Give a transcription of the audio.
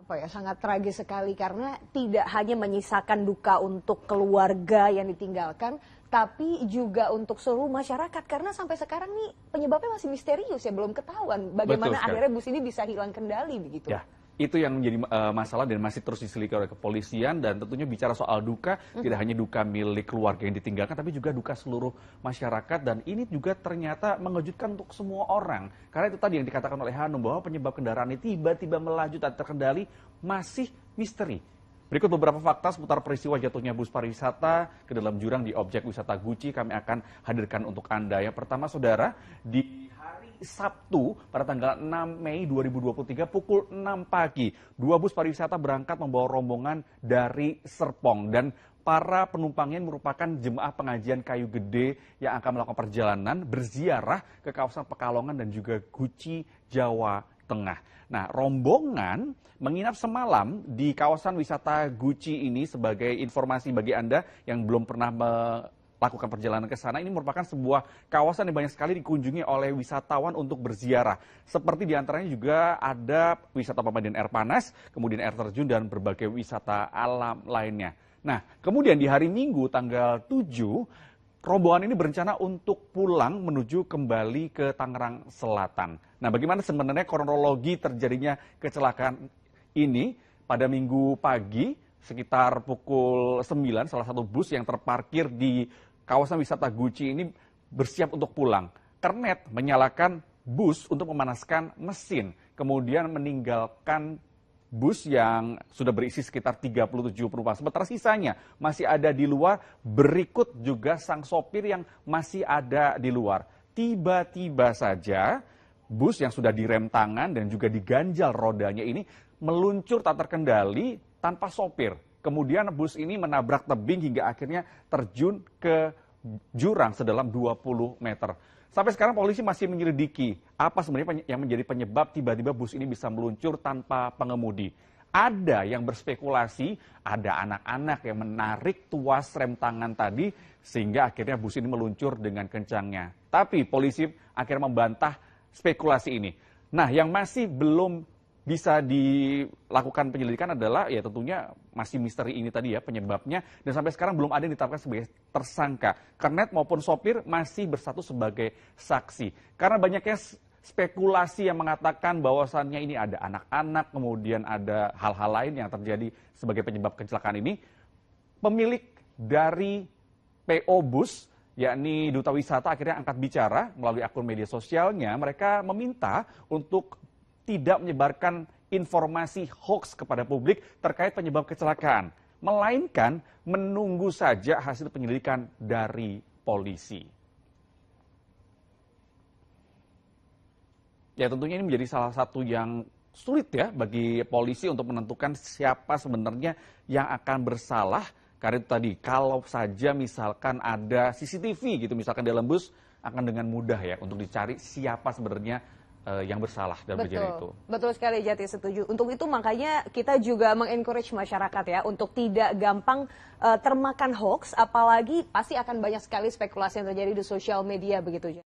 sangat tragis sekali karena tidak hanya menyisakan duka untuk keluarga yang ditinggalkan, tapi juga untuk seluruh masyarakat karena sampai sekarang nih penyebabnya masih misterius ya, belum ketahuan bagaimana akhirnya bus ini bisa hilang kendali begitu. Ya. Itu yang menjadi masalah dan masih terus diselidiki oleh kepolisian, dan tentunya bicara soal duka, tidak hanya duka milik keluarga yang ditinggalkan, tapi juga duka seluruh masyarakat, dan ini juga ternyata mengejutkan untuk semua orang. Karena itu tadi yang dikatakan oleh Hanum, bahwa penyebab kendaraan ini tiba-tiba melaju tak terkendali masih misteri. Berikut beberapa fakta seputar peristiwa jatuhnya bus pariwisata ke dalam jurang di objek wisata Guci kami akan hadirkan untuk Anda. Yang pertama, saudara, di Sabtu pada tanggal 6 Mei 2023 pukul 6 pagi, dua bus pariwisata berangkat membawa rombongan dari Serpong, dan para penumpangnya merupakan jemaah pengajian Kayu Gede yang akan melakukan perjalanan berziarah ke kawasan Pekalongan dan juga Guci, Jawa Tengah. Nah, rombongan menginap semalam di kawasan wisata Guci ini. Sebagai informasi bagi Anda yang belum pernah lakukan perjalanan ke sana, ini merupakan sebuah kawasan yang banyak sekali dikunjungi oleh wisatawan untuk berziarah. Seperti diantaranya juga ada wisata pemandian air panas, kemudian air terjun, dan berbagai wisata alam lainnya. Nah, kemudian di hari Minggu tanggal 7, rombongan ini berencana untuk pulang menuju kembali ke Tangerang Selatan. Nah, bagaimana sebenarnya kronologi terjadinya kecelakaan ini? Pada Minggu pagi, sekitar pukul 9, salah satu bus yang terparkir di kawasan wisata Guci ini bersiap untuk pulang. Kernet menyalakan bus untuk memanaskan mesin, kemudian meninggalkan bus yang sudah berisi sekitar 37 penumpang. Sementara sisanya masih ada di luar, berikut juga sang sopir yang masih ada di luar. Tiba-tiba saja bus yang sudah direm tangan dan juga diganjal rodanya ini meluncur tak terkendali tanpa sopir. Kemudian bus ini menabrak tebing hingga akhirnya terjun ke jurang sedalam 20 meter. Sampai sekarang polisi masih menyelidiki apa sebenarnya yang menjadi penyebab tiba-tiba bus ini bisa meluncur tanpa pengemudi. Ada yang berspekulasi, ada anak-anak yang menarik tuas rem tangan tadi sehingga akhirnya bus ini meluncur dengan kencangnya. Tapi polisi akhirnya membantah spekulasi ini. Nah, yang masih belum bisa dilakukan penyelidikan adalah ya tentunya masih misteri ini tadi ya penyebabnya, dan sampai sekarang belum ada yang ditetapkan sebagai tersangka. Kernet maupun sopir masih bersatu sebagai saksi. Karena banyaknya spekulasi yang mengatakan bahwasannya ini ada anak-anak, kemudian ada hal-hal lain yang terjadi sebagai penyebab kecelakaan ini. Pemilik dari PO Bus, yakni Duta Wisata, akhirnya angkat bicara melalui akun media sosialnya. Mereka meminta untuk tidak menyebarkan informasi hoax kepada publik terkait penyebab kecelakaan, melainkan menunggu saja hasil penyelidikan dari polisi. Ya, tentunya ini menjadi salah satu yang sulit ya bagi polisi untuk menentukan siapa sebenarnya yang akan bersalah. Karena itu tadi, kalau saja misalkan ada CCTV gitu, misalkan dalam bus, akan dengan mudah ya untuk dicari siapa sebenarnya yang bersalah dalam kejadian itu. Betul sekali, Jati, setuju. Untuk itu makanya kita juga mengencourage masyarakat ya untuk tidak gampang termakan hoax, apalagi pasti akan banyak sekali spekulasi yang terjadi di sosial media begitu.